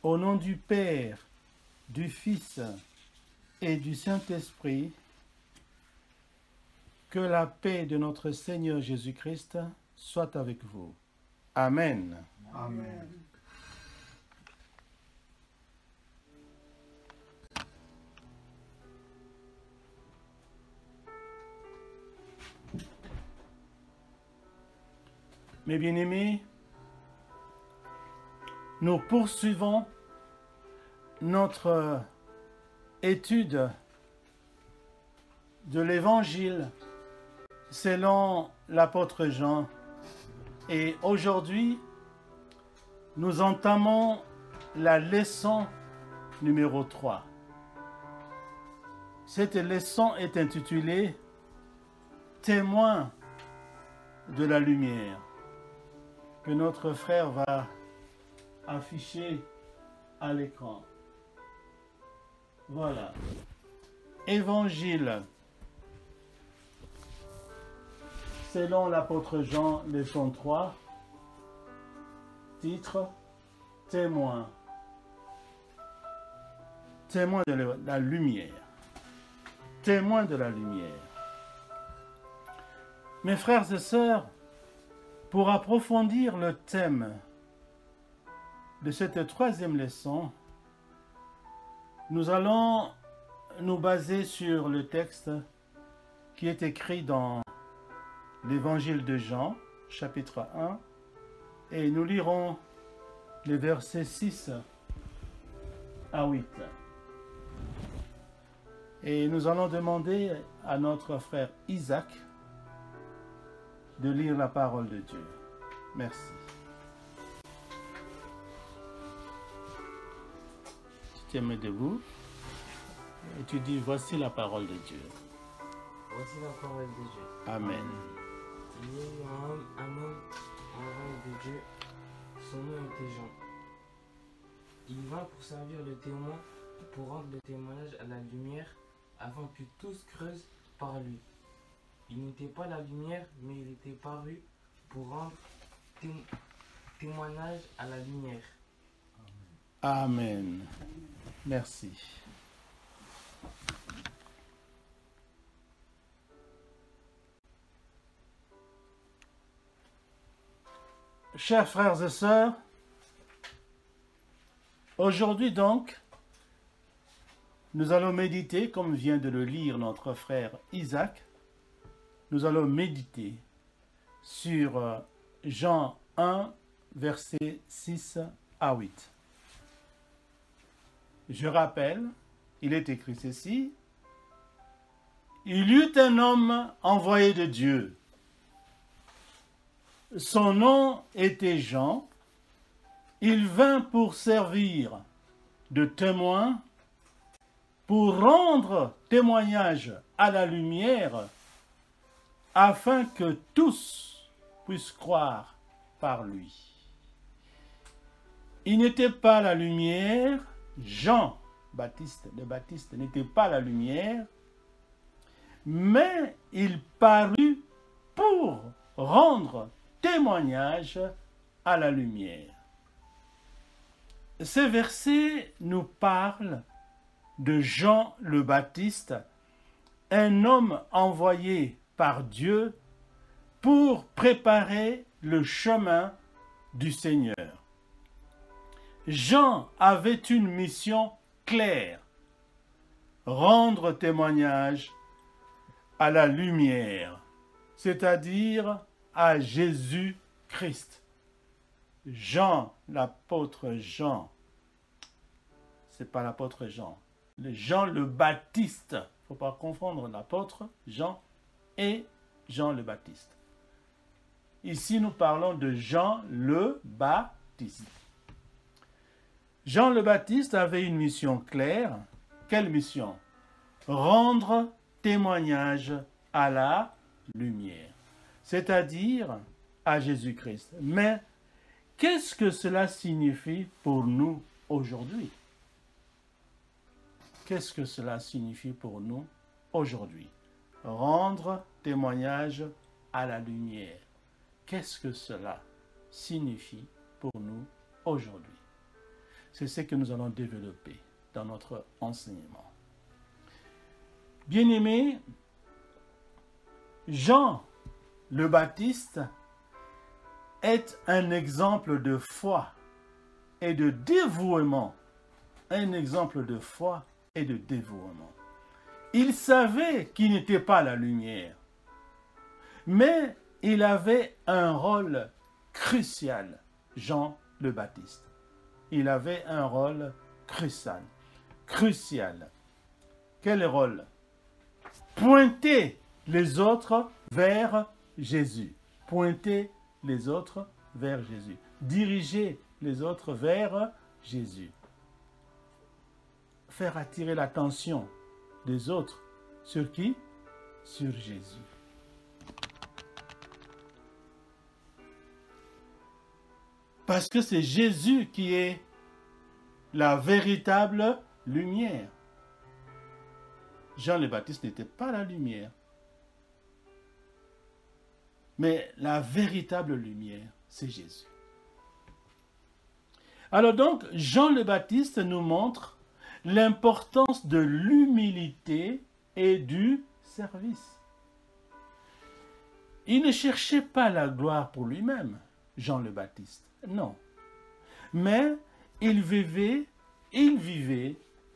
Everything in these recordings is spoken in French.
Au nom du Père, du Fils et du Saint-Esprit, que la paix de notre Seigneur Jésus-Christ soit avec vous. Amen. Amen. Mes bien-aimés, nous poursuivons notre étude de l'Évangile selon l'apôtre Jean. Et aujourd'hui, nous entamons la leçon numéro 3. Cette leçon est intitulée « Témoin de la lumière » que notre frère va afficher à l'écran. Voilà. Évangile selon l'apôtre Jean, leçon 3, titre Témoin. Témoin de la lumière. Témoin de la lumière. Mes frères et sœurs, pour approfondir le thème de cette troisième leçon, nous allons nous baser sur le texte qui est écrit dans l'Évangile de Jean, chapitre 1, et nous lirons les versets 6 à 8. Et nous allons demander à notre frère Isaac de lire la parole de Dieu. Merci. Tu te mets debout et tu dis, voici la parole de Dieu. Voici la parole de Dieu. Amen. Il y a eu un homme de Dieu, son nom était Jean. Il vint pour servir le témoin, pour rendre le témoignage à la lumière, afin que tous creusent par lui. Il n'était pas la lumière, mais il était paru pour rendre témoignage à la lumière. Amen. Merci. Chers frères et sœurs, aujourd'hui donc, nous allons méditer, comme vient de le lire notre frère Isaac, nous allons méditer sur Jean 1, versets 6 à 8. Je rappelle, il est écrit ceci, « Il y eut un homme envoyé de Dieu. Son nom était Jean. Il vint pour servir de témoin, pour rendre témoignage à la lumière, afin que tous puissent croire par lui. Il n'était pas la lumière, Jean le Baptiste n'était pas la lumière, mais il parut pour rendre témoignage à la lumière. » Ces versets nous parlent de Jean le Baptiste, un homme envoyé par Dieu pour préparer le chemin du Seigneur. Jean avait une mission claire, rendre témoignage à la lumière, c'est-à-dire à Jésus-Christ. Jean, l'apôtre Jean, c'est pas l'apôtre Jean, Jean le Baptiste, il ne faut pas confondre l'apôtre Jean et Jean le Baptiste. Ici, nous parlons de Jean le Baptiste. Jean le Baptiste avait une mission claire. Quelle mission? Rendre témoignage à la lumière, c'est-à-dire à Jésus-Christ. Mais qu'est-ce que cela signifie pour nous aujourd'hui? Qu'est-ce que cela signifie pour nous aujourd'hui? Rendre témoignage à la lumière. Qu'est-ce que cela signifie pour nous aujourd'hui? C'est ce que nous allons développer dans notre enseignement. Bien-aimés, Jean le Baptiste est un exemple de foi et de dévouement. Un exemple de foi et de dévouement. Il savait qu'il n'était pas la lumière, mais il avait un rôle crucial, Jean le Baptiste. Il avait un rôle crucial. Quel rôle? Pointer les autres vers Jésus. Pointer les autres vers Jésus. Diriger les autres vers Jésus. Faire attirer l'attention des autres. Sur qui? Sur Jésus. Parce que c'est Jésus qui est la véritable lumière. Jean le Baptiste n'était pas la lumière. Mais la véritable lumière, c'est Jésus. Alors donc, Jean le Baptiste nous montre l'importance de l'humilité et du service. Il ne cherchait pas la gloire pour lui-même, Jean le Baptiste, non. Mais il vivait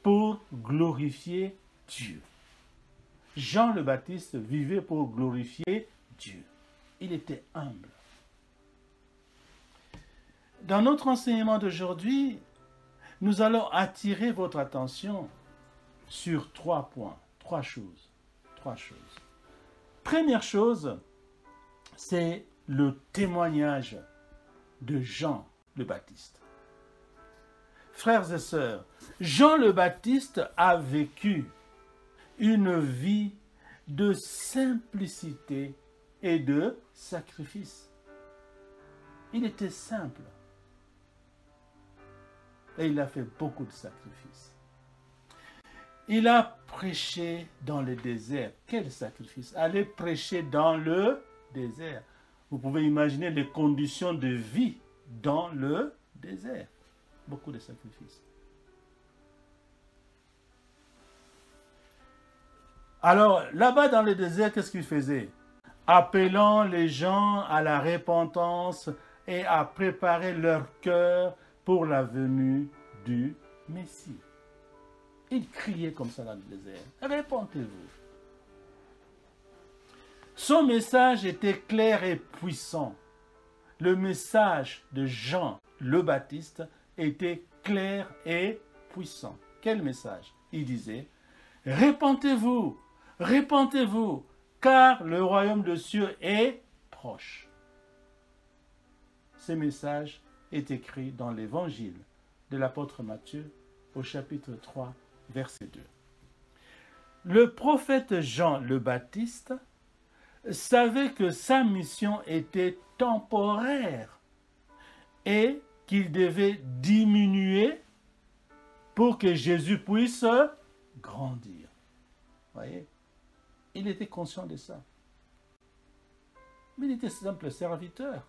pour glorifier Dieu. Jean le Baptiste vivait pour glorifier Dieu. Il était humble. Dans notre enseignement d'aujourd'hui, nous allons attirer votre attention sur 3 points, 3 choses. Première chose, c'est le témoignage de Jean le Baptiste. Frères et sœurs, Jean le Baptiste a vécu une vie de simplicité et de sacrifice. Il était simple. Et il a fait beaucoup de sacrifices. Il a prêché dans le désert. Quel sacrifice? Aller prêcher dans le désert. Vous pouvez imaginer les conditions de vie dans le désert. Beaucoup de sacrifices. Alors, là-bas dans le désert, qu'est-ce qu'il faisait? Appelant les gens à la repentance et à préparer leur cœur pour la venue du Messie. Il criait comme ça dans le désert. Répentez-vous. Son message était clair et puissant. Le message de Jean le Baptiste était clair et puissant. Quel message? Il disait, répentez-vous, répentez-vous, car le royaume de cieux est proche. Ce message est écrit dans l'évangile de l'apôtre Matthieu au chapitre 3, verset 2. Le prophète Jean le Baptiste savait que sa mission était temporaire et qu'il devait diminuer pour que Jésus puisse grandir. Voyez, il était conscient de ça. Mais il était simple serviteur.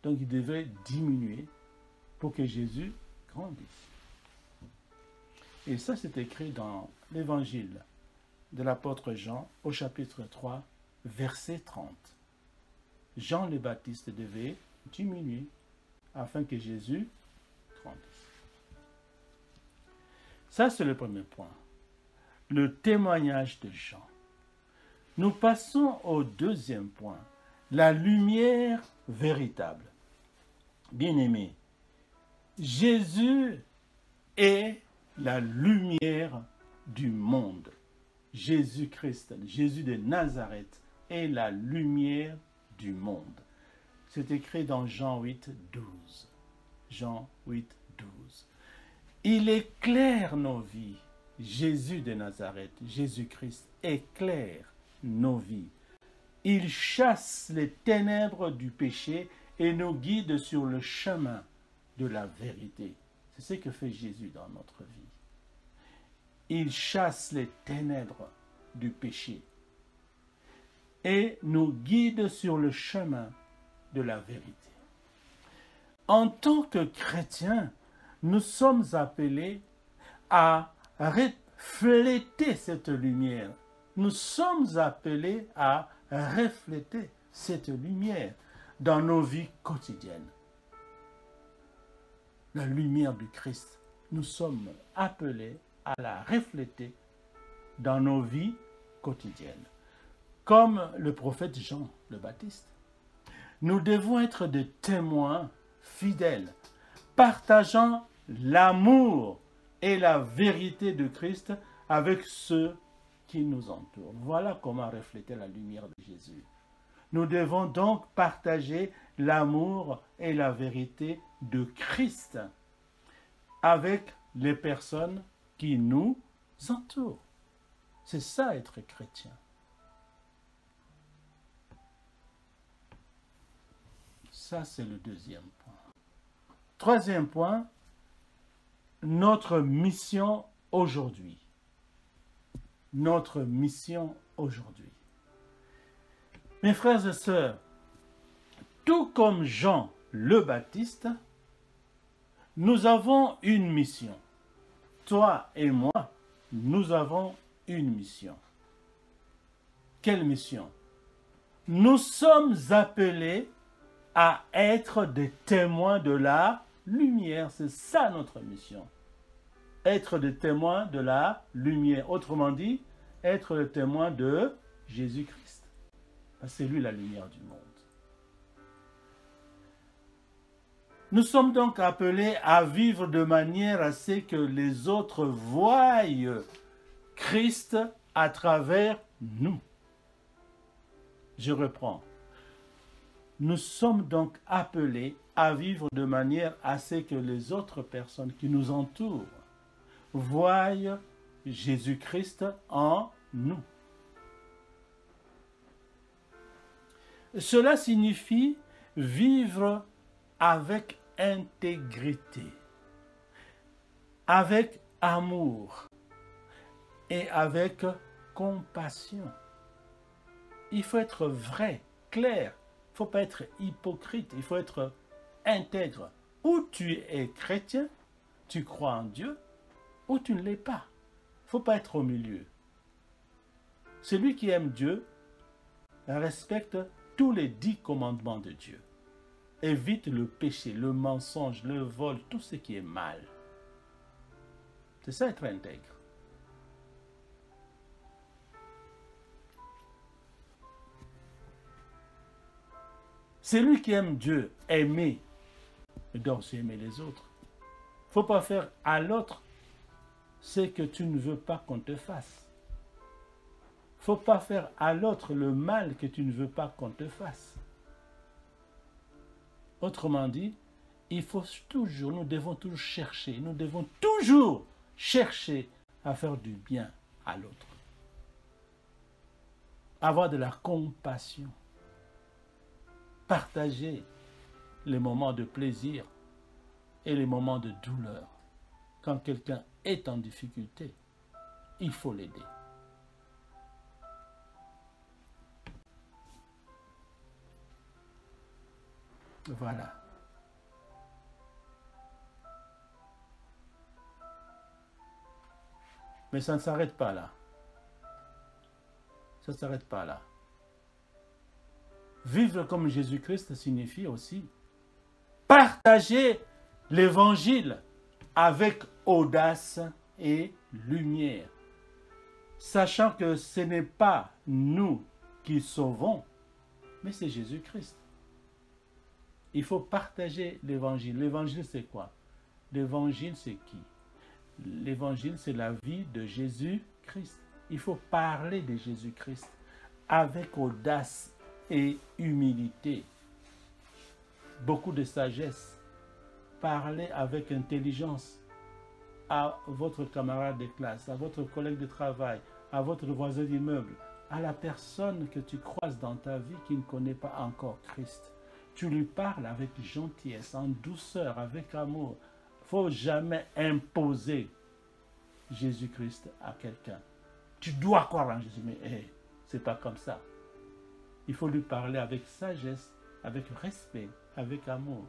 Donc il devait diminuer pour que Jésus grandisse. Et ça, c'est écrit dans l'évangile de l'apôtre Jean au chapitre 3, verset 30. Jean le Baptiste devait diminuer afin que Jésus grandisse. Ça, c'est le premier point. Le témoignage de Jean. Nous passons au deuxième point. La lumière véritable. Bien-aimés, Jésus est la lumière du monde. Jésus-Christ, Jésus de Nazareth, est la lumière du monde. C'est écrit dans Jean 8, 12. Jean 8, 12. Il éclaire nos vies. Jésus de Nazareth, Jésus-Christ, éclaire nos vies. Il chasse les ténèbres du péché et nous guide sur le chemin de la vérité. C'est ce que fait Jésus dans notre vie. Il chasse les ténèbres du péché et nous guide sur le chemin de la vérité. En tant que chrétien, nous sommes appelés à refléter cette lumière. Nous sommes appelés à refléter cette lumière dans nos vies quotidiennes. La lumière du Christ, nous sommes appelés à la refléter dans nos vies quotidiennes. Comme le prophète Jean le Baptiste, nous devons être des témoins fidèles, partageant l'amour et la vérité de Christ avec ceux qui nous entourent. Voilà comment refléter la lumière de Jésus. Nous devons donc partager l'amour et la vérité de Christ avec les personnes qui nous entourent. C'est ça être chrétien. Ça, c'est le deuxième point. Troisième point, notre mission aujourd'hui. Notre mission aujourd'hui. Mes frères et sœurs, tout comme Jean le Baptiste, nous avons une mission. Toi et moi, nous avons une mission. Quelle mission? Nous sommes appelés à être des témoins de la lumière. C'est ça notre mission. Être des témoins de la lumière. Autrement dit, être le témoin de Jésus-Christ. C'est lui la lumière du monde. Nous sommes donc appelés à vivre de manière à ce que les autres voient Christ à travers nous. Je reprends. Nous sommes donc appelés à vivre de manière à ce que les autres personnes qui nous entourent voient Jésus-Christ en nous. Cela signifie vivre avec intégrité, avec amour et avec compassion. Il faut être vrai, clair. Il ne faut pas être hypocrite. Il faut être intègre. Ou tu es chrétien, tu crois en Dieu, ou tu ne l'es pas. Il ne faut pas être au milieu. Celui qui aime Dieu respecte tous les 10 commandements de Dieu. Évite le péché, le mensonge, le vol, tout ce qui est mal. C'est ça être intègre. Celui qui aime Dieu, aimer, doit aussi aimer les autres. Il ne faut pas faire à l'autre ce que tu ne veux pas qu'on te fasse. Il ne faut pas faire à l'autre le mal que tu ne veux pas qu'on te fasse. Autrement dit, nous devons toujours chercher à faire du bien à l'autre. Avoir de la compassion. Partager les moments de plaisir et les moments de douleur. Quand quelqu'un est en difficulté, il faut l'aider. Voilà. Mais ça ne s'arrête pas là. Ça ne s'arrête pas là. Vivre comme Jésus-Christ signifie aussi partager l'évangile avec audace et lumière, sachant que ce n'est pas nous qui sauvons, mais c'est Jésus-Christ. Il faut partager l'évangile. L'évangile, c'est quoi? L'évangile, c'est qui? L'évangile, c'est la vie de Jésus-Christ. Il faut parler de Jésus-Christ avec audace et humilité. Beaucoup de sagesse. Parlez avec intelligence à votre camarade de classe, à votre collègue de travail, à votre voisin d'immeuble, à la personne que tu croises dans ta vie qui ne connaît pas encore Christ. Tu lui parles avec gentillesse, en douceur, avec amour. Il ne faut jamais imposer Jésus-Christ à quelqu'un. Tu dois croire en Jésus, mais c'est pas comme ça. Il faut lui parler avec sagesse, avec respect, avec amour.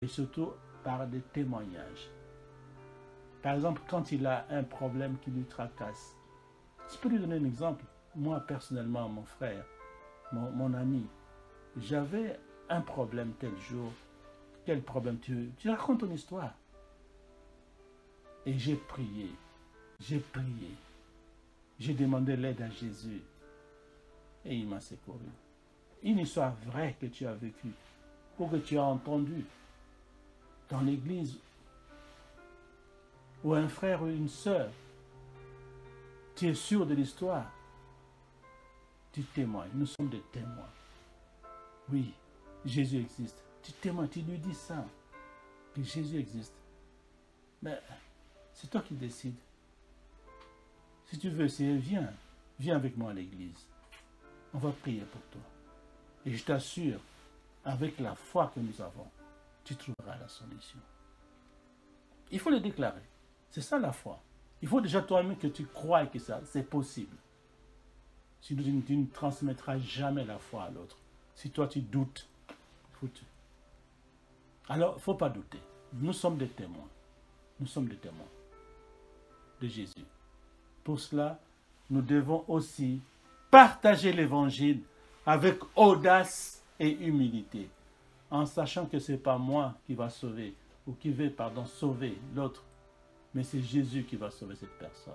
Et surtout par des témoignages. Par exemple, quand il a un problème qui lui tracasse. Je peux lui donner un exemple. Moi, personnellement, mon frère, mon ami, j'avais un problème tel jour. Quel problème? Tu racontes ton histoire. Et j'ai prié. J'ai prié. J'ai demandé l'aide à Jésus. Et il m'a secouru. Une histoire vraie que tu as vécue, ou que tu as entendue dans l'église, ou un frère ou une sœur, tu es sûr de l'histoire, tu témoignes. Nous sommes des témoins. Oui, Jésus existe. Tu témoignes, tu lui dis ça, que Jésus existe. Mais c'est toi qui décides. Si tu veux essayer, viens avec moi à l'église. On va prier pour toi. Et je t'assure, avec la foi que nous avons, tu trouveras la solution. Il faut le déclarer. C'est ça la foi. Il faut déjà toi-même que tu crois que ça, c'est possible. Sinon, tu ne transmettras jamais la foi à l'autre. Si toi tu doutes, alors il ne faut pas douter. Nous sommes des témoins. Nous sommes des témoins de Jésus. Pour cela, nous devons aussi partager l'évangile avec audace et humilité, en sachant que ce n'est pas moi qui va sauver, ou qui vais, sauver l'autre, mais c'est Jésus qui va sauver cette personne.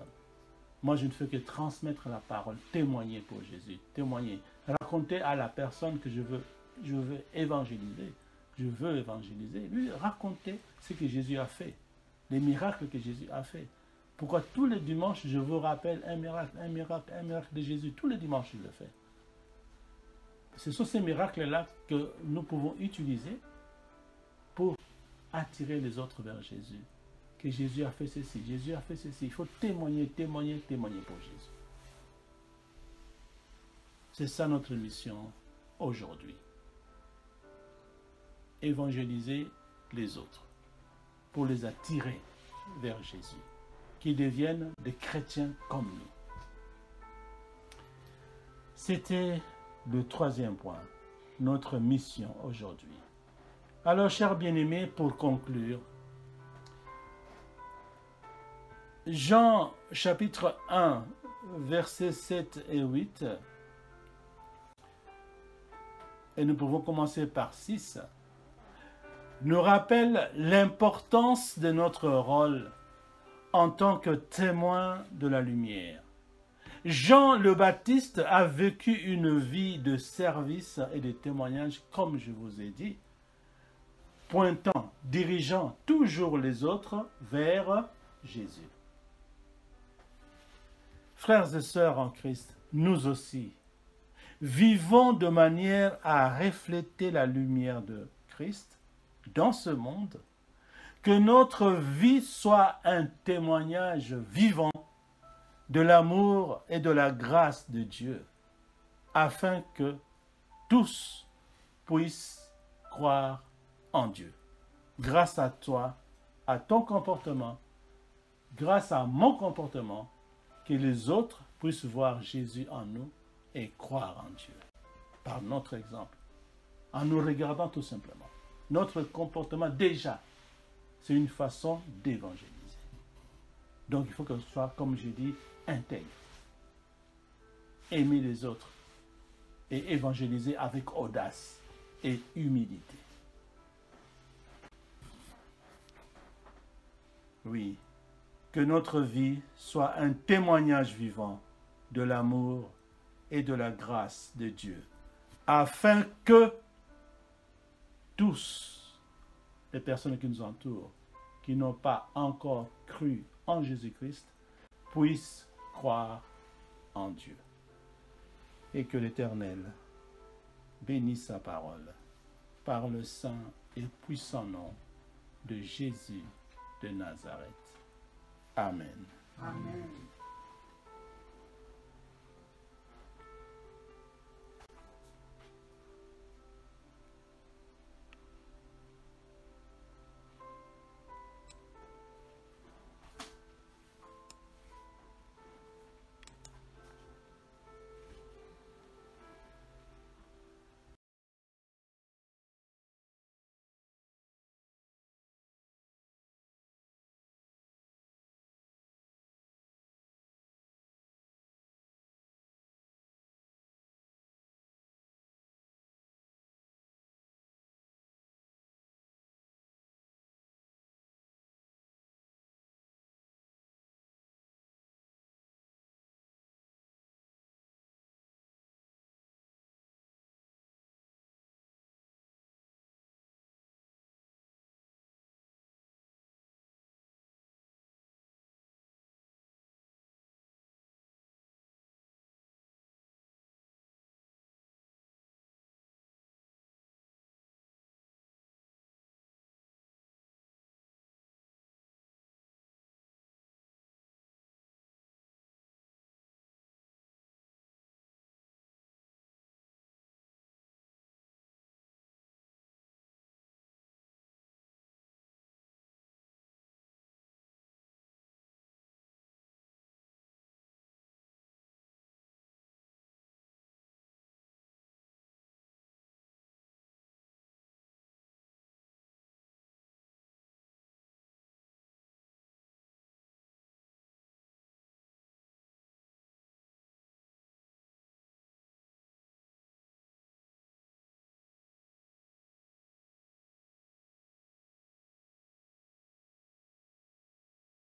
Moi, je ne fais que transmettre la parole, témoigner pour Jésus, témoigner, raconter à la personne que je veux évangéliser. Je veux évangéliser, lui raconter ce que Jésus a fait, les miracles que Jésus a fait. Pourquoi tous les dimanches, je vous rappelle un miracle de Jésus. Tous les dimanches, je le fais. Ce sont ces miracles-là que nous pouvons utiliser pour attirer les autres vers Jésus. Que Jésus a fait ceci, Jésus a fait ceci. Il faut témoigner pour Jésus. C'est ça notre mission aujourd'hui. Évangéliser les autres pour les attirer vers Jésus, qui deviennent des chrétiens comme nous. C'était le troisième point, notre mission aujourd'hui. Alors, chers bien-aimés, pour conclure, Jean chapitre 1, versets 7 et 8, et nous pouvons commencer par 6, nous rappelle l'importance de notre rôle en tant que témoin de la lumière. Jean le Baptiste a vécu une vie de service et de témoignage, comme je vous ai dit, dirigeant toujours les autres vers Jésus. Frères et sœurs en Christ, nous aussi, vivons de manière à refléter la lumière de Christ dans ce monde, que notre vie soit un témoignage vivant de l'amour et de la grâce de Dieu, afin que tous puissent croire en Dieu. Grâce à toi, à ton comportement, grâce à mon comportement, que les autres puissent voir Jésus en nous et croire en Dieu, par notre exemple, en nous regardant tout simplement. Notre comportement, déjà, c'est une façon d'évangéliser. Donc, il faut que ce soit, comme j'ai dit, intègre. Aimer les autres et évangéliser avec audace et humilité. Oui, que notre vie soit un témoignage vivant de l'amour et de la grâce de Dieu, afin que tous les personnes qui nous entourent, qui n'ont pas encore cru en Jésus-Christ, puissent croire en Dieu. Et que l'Éternel bénisse sa parole par le saint et puissant nom de Jésus de Nazareth. Amen. Amen.